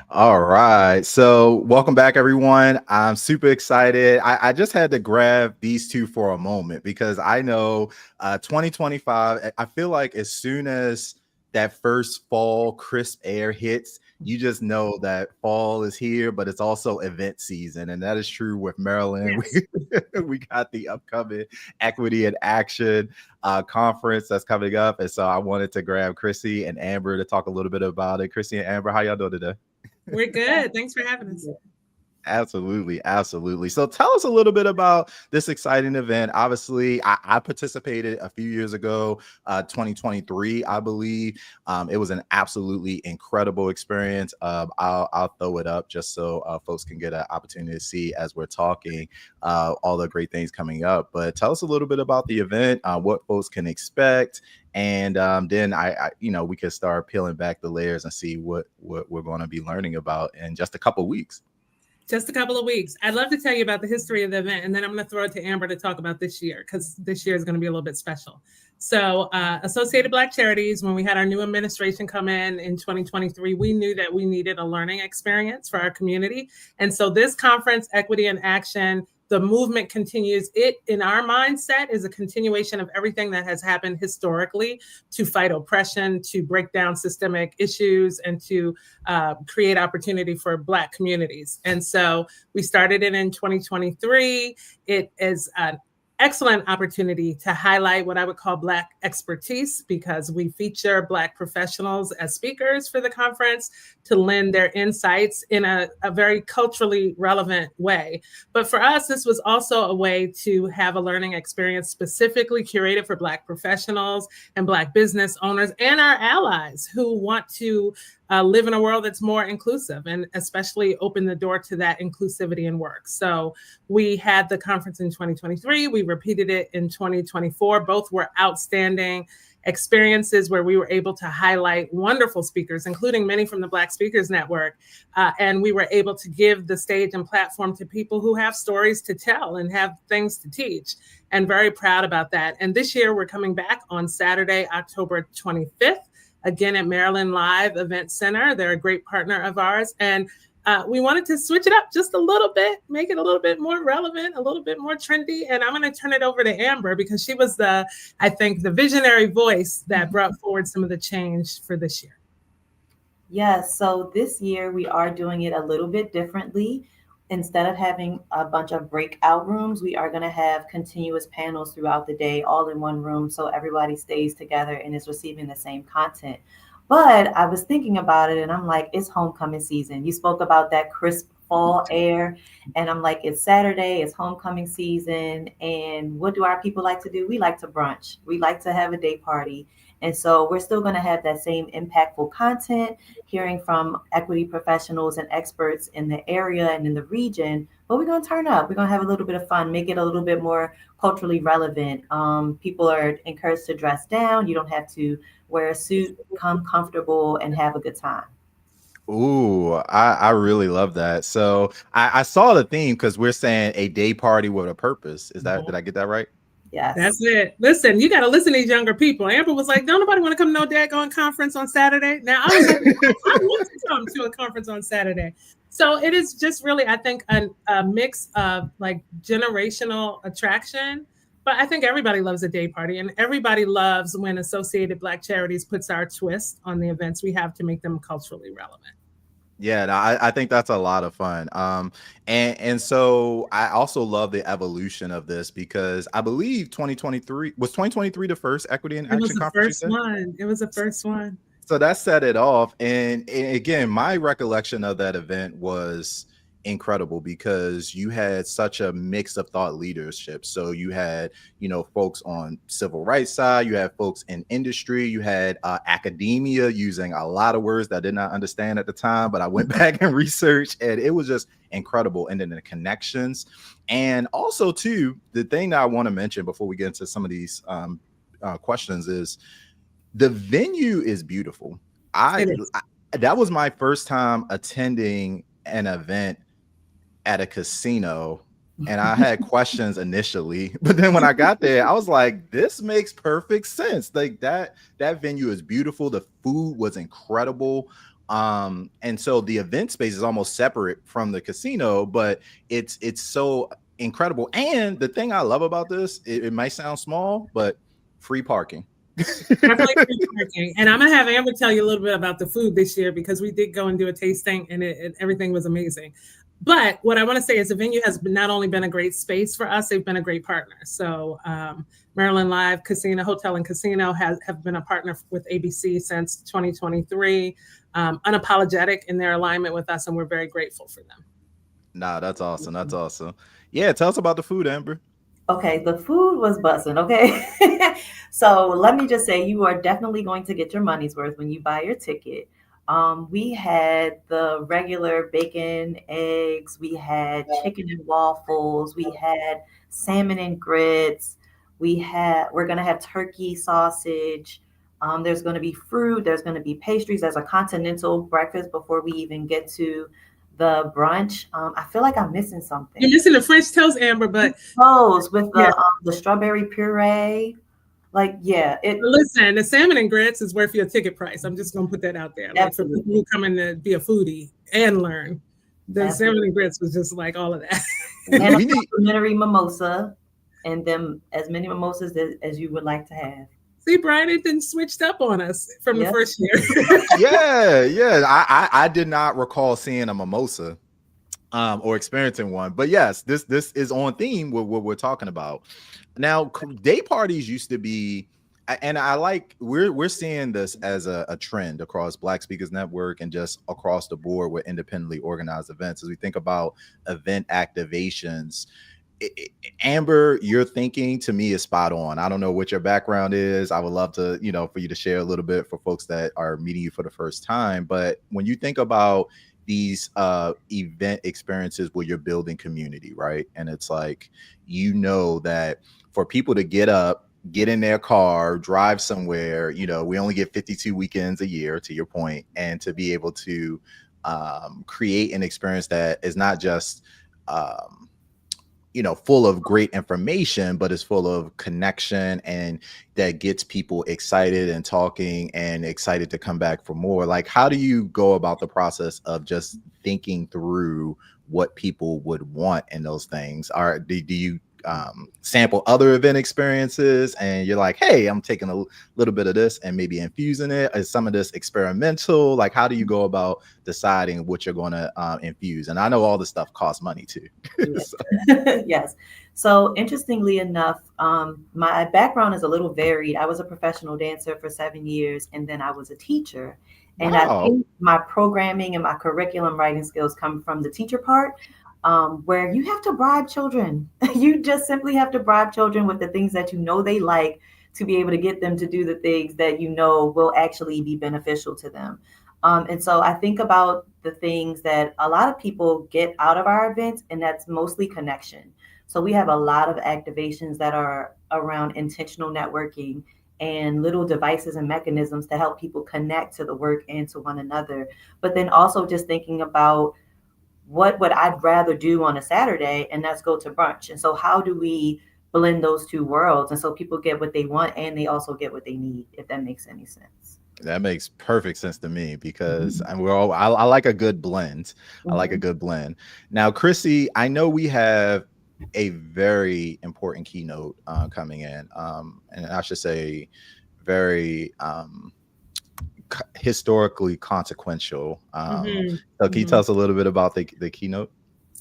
All right. So welcome back, everyone. I'm super excited. I just had to grab these two for a moment because I know 2025, I feel like as soon as that first fall crisp air hits, you just know that fall is here, but it's also event season. And that is true with Maryland. Yes. We got the upcoming Equity in Action conference that's coming up. And so I wanted to grab Chrissy and Amber to talk a little bit about it. Chrissy and Amber, how y'all doing today? We're good. Thanks for having us. Absolutely, absolutely. So tell us a little bit about this exciting event. Obviously, I participated a few years ago, 2023, I believe. It was an absolutely incredible experience. I'll throw it up just so folks can get an opportunity to see as we're talking all the great things coming up. But tell us a little bit about the event, what folks can expect, and then we can start peeling back the layers and see what we're going to be learning about in just a couple of weeks. Just a couple of weeks. I'd love to tell you about the history of the event, and then I'm going to throw it to Amber to talk about this year, because this year is going to be a little bit special. So Associated Black Charities, when we had our new administration come in 2023, we knew that we needed a learning experience for our community. And so this conference, Equity in Action, the movement continues. It, in our mindset, is a continuation of everything that has happened historically to fight oppression, to break down systemic issues, and to create opportunity for Black communities. And so we started it in 2023. It is an excellent opportunity to highlight what I would call Black expertise, because we feature Black professionals as speakers for the conference to lend their insights in a very culturally relevant way. But for us, this was also a way to have a learning experience specifically curated for Black professionals and Black business owners and our allies who want to live in a world that's more inclusive, and especially open the door to that inclusivity in work. So we had the conference in 2023. We repeated it in 2024. Both were outstanding experiences where we were able to highlight wonderful speakers, including many from the Black Speakers Network. And we were able to give the stage and platform to people who have stories to tell and have things to teach. And very proud about that. And this year we're coming back on Saturday, October 25th. Again, at Maryland Live Event Center. They're a great partner of ours. And we wanted to switch it up just a little bit, make it a little bit more relevant, a little bit more trendy. And I'm going to turn it over to Amber, because she was the visionary voice that brought forward some of the change for this year. Yes, so this year we are doing it a little bit differently. Instead of having a bunch of breakout rooms, we are going to have continuous panels throughout the day, all in one room, so everybody stays together and is receiving the same content. But I was thinking about it, and I'm like, it's homecoming season. You spoke about that crisp fall air, and I'm like, it's Saturday, it's homecoming season, and what do our people like to do? We like to brunch. We like to have a day party. And so we're still going to have that same impactful content, hearing from equity professionals and experts in the area and in the region, but we're going to turn up. We're going to have a little bit of fun, make it a little bit more culturally relevant. People are encouraged to dress down. You don't have to wear a suit, come comfortable and have a good time. Ooh, I really love that. So I saw the theme, because we're saying a day party with a purpose. Is that, did I get that right? Yes. That's it. Listen, you got to listen to these younger people. Amber was like, don't nobody want to come to no daggone conference on Saturday. Now, I was like, I want to come to a conference on Saturday. So it is just really, I think, a mix of like generational attraction. But I think everybody loves a day party, and everybody loves when Associated Black Charities puts our twist on the events we have to make them culturally relevant. Yeah, no, I think that's a lot of fun. And so I also love the evolution of this, because I believe 2023 the first Equity in Action conference. It was the first one. So that set it off. And again, my recollection of that event was incredible, because you had such a mix of thought leadership. So you had, folks on civil rights side, you had folks in industry, you had academia using a lot of words that I did not understand at the time, but I went back and researched, and it was just incredible. And then the connections. And also too, the thing that I want to mention before we get into some of these questions is the venue is beautiful. That was my first time attending an event at a casino, and I had questions initially, but then when I got there, I was like, this makes perfect sense. Like that venue is beautiful. The food was incredible. And so the event space is almost separate from the casino, but it's so incredible. And the thing I love about this, it might sound small, but free parking. Definitely free parking. And I'm gonna have Amber tell you a little bit about the food this year, because we did go and do a tasting, and everything was amazing. But what I want to say is the venue has not only been a great space for us, they've been a great partner. So Maryland Live Casino, Hotel and Casino have been a partner with ABC since 2023, unapologetic in their alignment with us, and we're very grateful for them. Nah, that's awesome. That's awesome. Yeah, tell us about the food, Amber. Okay, the food was busting, okay? So let me just say, you are definitely going to get your money's worth when you buy your ticket. We had the regular bacon, eggs, we had chicken and waffles, we had salmon and grits, we're gonna have turkey sausage, there's gonna be fruit, there's gonna be pastries, there's a continental breakfast before we even get to the brunch. I feel like I'm missing something. You're missing the French toast, Amber, but toast with the strawberry puree. Like, yeah. Listen, the salmon and grits is worth your ticket price. I'm just gonna put that out there. Like, for people who come in to be a foodie and learn. The salmon and grits was just like all of that. And a complimentary mimosa, and them as many mimosas as you would like to have. See, Brian, it didn't switched up on us from the first year. Yeah. I did not recall seeing a mimosa or experiencing one. But yes, this is on theme with what we're talking about. Now, day parties used to be, and I like, we're seeing this as a trend across Black Speakers Network and just across the board with independently organized events. As we think about event activations, Amber, your thinking to me is spot on. I don't know what your background is. I would love to, for you to share a little bit for folks that are meeting you for the first time. But when you think about these event experiences where you're building community, right? And it's like, that for people to get up, get in their car, drive somewhere, we only get 52 weekends a year, to your point, and to be able to create an experience that is not just full of great information, but it's full of connection and that gets people excited and talking and excited to come back for more. Like, how do you go about the process of just thinking through what people would want in those things? Do you sample other event experiences and you're like, hey, I'm taking a little bit of this and maybe infusing it? Is some of this experimental? Like, how do you go about deciding what you're going to infuse? And I know all this stuff costs money too. Yes. So interestingly enough, my background is a little varied. I was a professional dancer for 7 years, and then I was a teacher. And I think my programming and my curriculum writing skills come from the teacher part. Where you have to bribe children. You just simply have to bribe children with the things that they like to be able to get them to do the things that will actually be beneficial to them. And so I think about the things that a lot of people get out of our events, and that's mostly connection. So we have a lot of activations that are around intentional networking and little devices and mechanisms to help people connect to the work and to one another. But then also just thinking about what would I'd rather do on a Saturday, and that's go to brunch. And so how do we blend those two worlds? And so people get what they want and they also get what they need, if that makes any sense. That makes perfect sense to me, because I like a good blend. I like a good blend. Now, Chrissy, I know we have a very important keynote coming in, and I should say very historically consequential. So can you tell us a little bit about the keynote?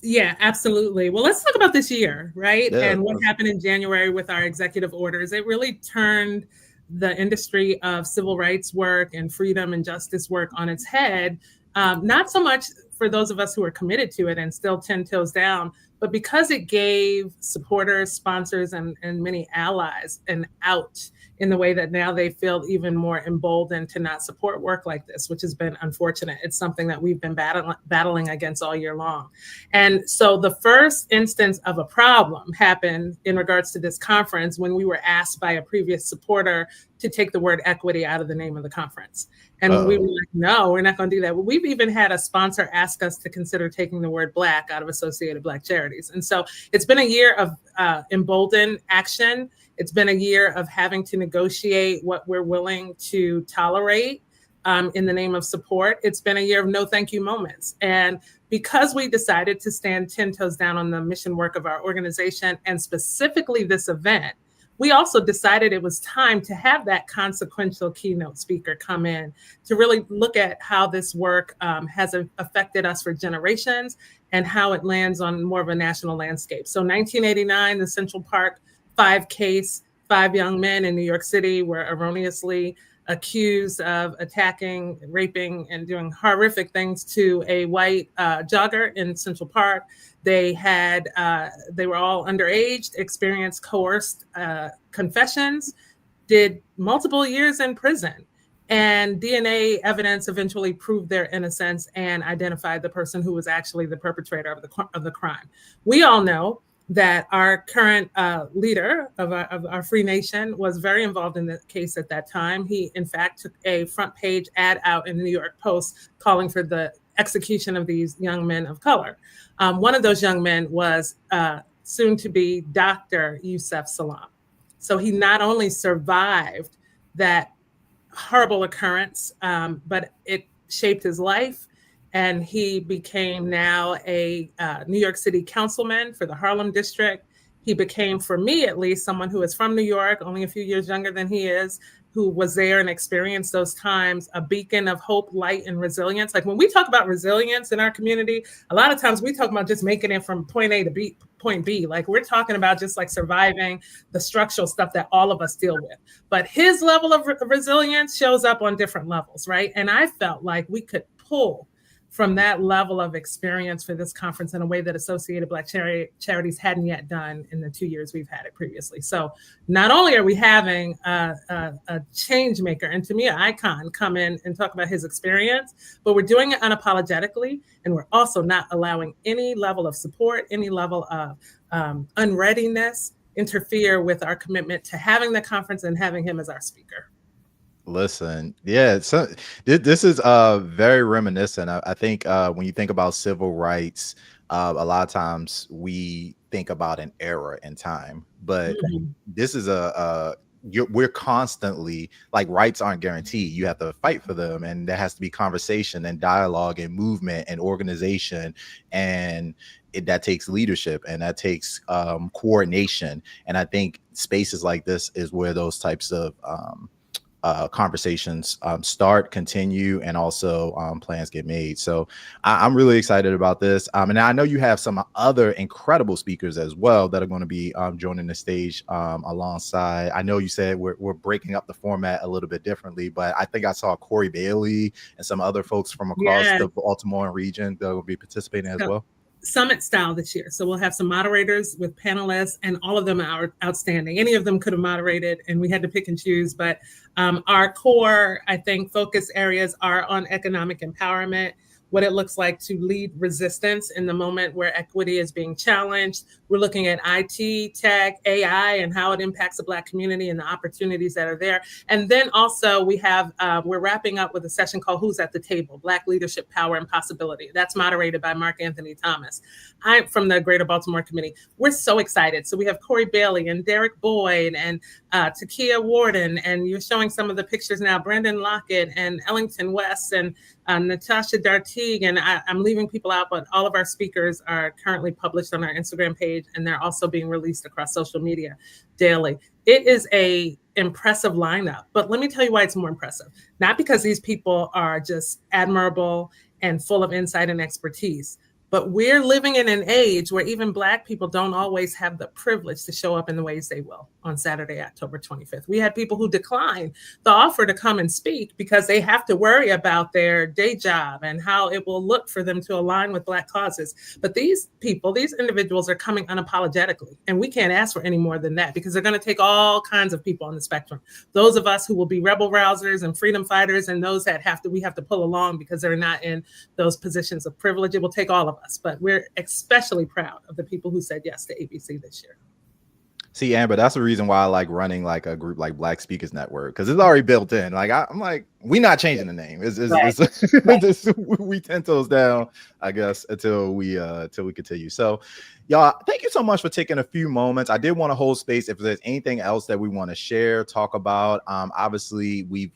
Yeah, absolutely. Well, let's talk about this year, right? Yeah, and what happened in January with our executive orders. It really turned the industry of civil rights work and freedom and justice work on its head. Not so much for those of us who are committed to it and still 10 toes down, but because it gave supporters, sponsors, and many allies an out in the way that now they feel even more emboldened to not support work like this, which has been unfortunate. It's something that we've been battling against all year long. And so the first instance of a problem happened in regards to this conference when we were asked by a previous supporter to take the word equity out of the name of the conference. And we were like, no, we're not going to do that. Well, we've even had a sponsor ask us to consider taking the word Black out of Associated Black Charities. And so it's been a year of emboldened action. It's been a year of having to negotiate what we're willing to tolerate in the name of support. It's been a year of no thank you moments. And because we decided to stand 10 toes down on the mission work of our organization and specifically this event, we also decided it was time to have that consequential keynote speaker come in to really look at how this work has affected us for generations and how it lands on more of a national landscape. So 1989, the Central Park 5 case, 5 young men in New York City were erroneously accused of attacking, raping, and doing horrific things to a white jogger in Central Park. They were all underage, experienced coerced confessions, did multiple years in prison, and DNA evidence eventually proved their innocence and identified the person who was actually the perpetrator of the crime. We all know that our current leader of our free nation was very involved in the case at that time. He, in fact, took a front page ad out in the New York Post calling for the execution of these young men of color. One of those young men was soon to be Dr. Yusef Salaam. So he not only survived that horrible occurrence, but it shaped his life. And he became now a New York City Councilman for the Harlem district. He became, for me at least, someone who is from New York, only a few years younger than he is, who was there and experienced those times, a beacon of hope, light, and resilience. Like when we talk about resilience in our community, a lot of times we talk about just making it from point A to point B. Like we're talking about just like surviving the structural stuff that all of us deal with. But his level of resilience shows up on different levels, right? And I felt like we could pull from that level of experience for this conference in a way that Associated Black Charities hadn't yet done in the 2 years we've had it previously. So not only are we having a change maker, and to me, an icon, come in and talk about his experience, but we're doing it unapologetically, and we're also not allowing any level of support, any level of unreadiness interfere with our commitment to having the conference and having him as our speaker. Listen, yeah, so this is very reminiscent. I think when you think about civil rights, a lot of times we think about an era in time, but this is we're constantly, like, rights aren't guaranteed. You have to fight for them, and there has to be conversation and dialogue and movement and organization, and that takes leadership, and that takes coordination. And I think spaces like this is where those types of conversations start, continue, and also plans get made. So I'm really excited about this. And I know you have some other incredible speakers as well that are going to be joining the stage alongside. I know you said we're breaking up the format a little bit differently, but I think I saw Corey Bailey and some other folks from across the Baltimore region that will be participating as well. Summit style this year. So we'll have some moderators with panelists, and all of them are outstanding. Any of them could have moderated, and we had to pick and choose. But our core, I think, focus areas are on economic empowerment, what it looks like to lead resistance in the moment where equity is being challenged. We're looking at IT, tech, AI, and how it impacts the Black community and the opportunities that are there. And then also we have, we're wrapping up with a session called Who's at the Table? Black Leadership, Power, and Possibility. That's moderated by Mark Anthony Thomas. I'm from the Greater Baltimore Committee. We're so excited. So we have Corey Bailey and Derek Boyd and Takia Warden, and you're showing some of the pictures now, Brendan Lockett and Ellington West and Natasha Dartigue, and I'm leaving people out, but all of our speakers are currently published on our Instagram page, and they're also being released across social media daily. It is a impressive lineup, but let me tell you why it's more impressive. Not because these people are just admirable and full of insight and expertise, but we're living in an age where even Black people don't always have the privilege to show up in the ways they will on Saturday, October 25th. We had people who declined the offer to come and speak because they have to worry about their day job and how it will look for them to align with Black causes. But these people, these individuals are coming unapologetically, and we can't ask for any more than that because they're going to take all kinds of people on the spectrum. Those of us who will be rebel rousers and freedom fighters, and those that we have to pull along because they're not in those positions of privilege. It will take all of us, but we're especially proud of the people who said yes to ABC this year. See, Amber, that's the reason why I like running like a group like Black Speakers Network, because it's already built in. Like I'm like, we're not changing the name. We 10 toes down, I guess, until we continue. So, Y'all, thank you so much for taking a few moments. I did want to hold space if there's anything else that we want to share, talk about. Obviously, we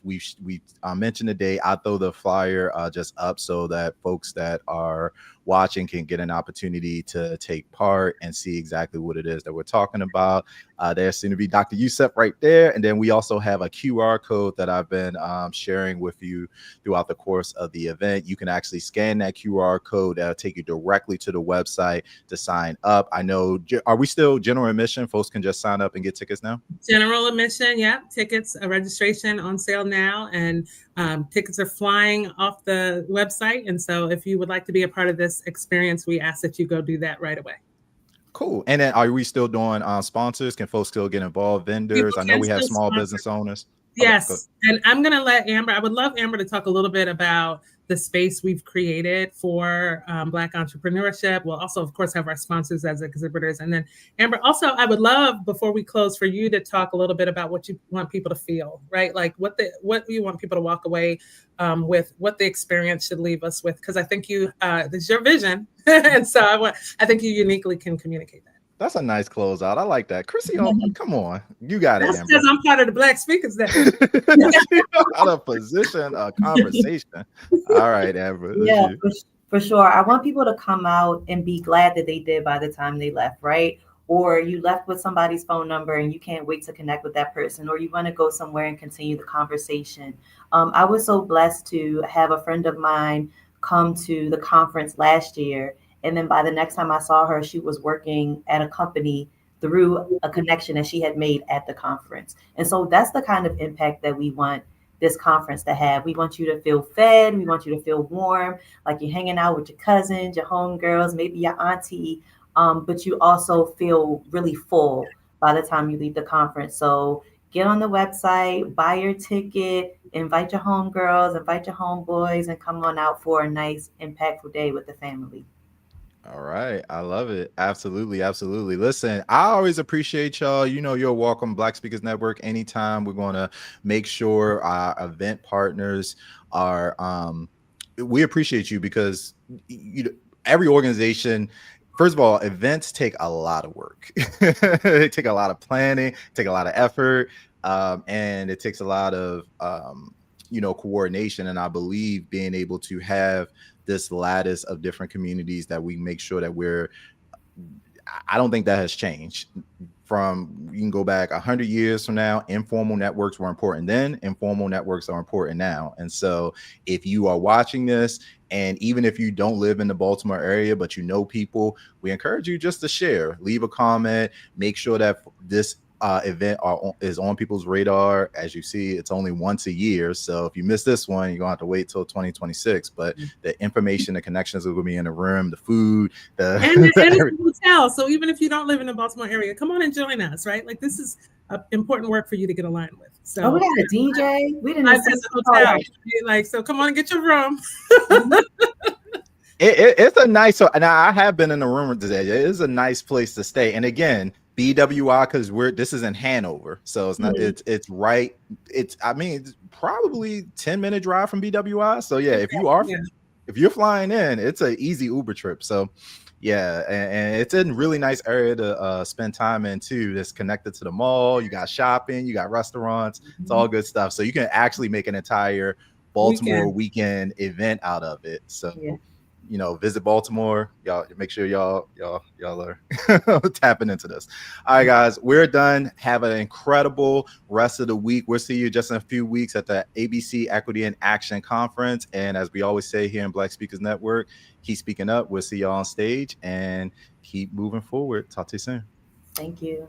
mentioned today. I'll throw the flyer just up so that folks that are watching can get an opportunity to take part and see exactly what it is that we're talking about. There's soon to be Dr. Yusef right there. And then we also have a QR code that I've been sharing with you throughout the course of the event. You can actually scan that QR code. That'll take you directly to the website to sign up. I know, are we still general admission? Folks can just sign up and get tickets now? General admission, yeah. Tickets, registration on sale now. And tickets are flying off the website. And so if you would like to be a part of this experience, we ask that you go do that right away. Cool. And then are we still doing sponsors? Can folks still get involved? Vendors? I know we have small business owners. Yes. Okay, and I'm going to let Amber, I would love Amber to talk a little bit about the space we've created for Black entrepreneurship. We'll also, of course, have our sponsors as exhibitors. And then Amber, also, I would love, before we close, for you to talk a little bit about what you want people to feel, right? Like what you want people to walk away with, what the experience should leave us with, because I think this is your vision. And so I think you uniquely can communicate that. That's a nice closeout. I like that. Chrissy, come on. You got it, Amber. Because I'm part of the Black Speakers Network. Out of position, a conversation. All right, Amber. Yeah, for sure. I want people to come out and be glad that they did by the time they left, right? Or you left with somebody's phone number and you can't wait to connect with that person, or you want to go somewhere and continue the conversation. I was so blessed to have a friend of mine come to the conference last year. And then by the next time I saw her, she was working at a company through a connection that she had made at the conference. And so that's the kind of impact that we want this conference to have. We want you to feel fed. We want you to feel warm, like you're hanging out with your cousins, your homegirls, maybe your auntie, but you also feel really full by the time you leave the conference. So get on the website, buy your ticket, invite your homegirls, invite your homeboys, and come on out for a nice, impactful day with the family. All right. I love it. Absolutely. Absolutely. Listen, I always appreciate y'all. You know, you're welcome. Black Speakers Network. Anytime, we're going to make sure our event partners are, we appreciate you because every organization, first of all, events take a lot of work. They take a lot of planning, take a lot of effort, and it takes a lot of, coordination. And I believe being able to have this lattice of different communities that we make sure that I don't think that has changed. You can go back 100 years from now, informal networks were important then, informal networks are important now. And so if you are watching this, and even if you don't live in the Baltimore area, but you know people, we encourage you just to share, leave a comment, make sure that this event is on people's radar. As you see, it's only once a year. So if you miss this one, you're going to have to wait till 2026. But the information, the connections are going to be in the room, the food, and the hotel. So even if you don't live in the Baltimore area, come on and join us, right? Like this is important work for you to get aligned with. So we got a DJ. We didn't the hotel. Like, so come on and get your room. It's a nice, and I have been in the room today. It is a nice place to stay. And again, BWI, because this is in Hanover, so it's not it's right. It's probably 10-minute drive from BWI. So yeah, if you're flying in, it's an easy Uber trip. So yeah, and it's a really nice area to spend time in too. That's connected to the mall. You got shopping, you got restaurants. It's all good stuff. So you can actually make an entire Baltimore weekend event out of it. So. Yeah. Visit Baltimore. Y'all make sure y'all are tapping into this. All right, guys, we're done. Have an incredible rest of the week. We'll see you just in a few weeks at the ABC Equity in Action Conference. And as we always say here in Black Speakers Network, keep speaking up. We'll see y'all on stage and keep moving forward. Talk to you soon. Thank you.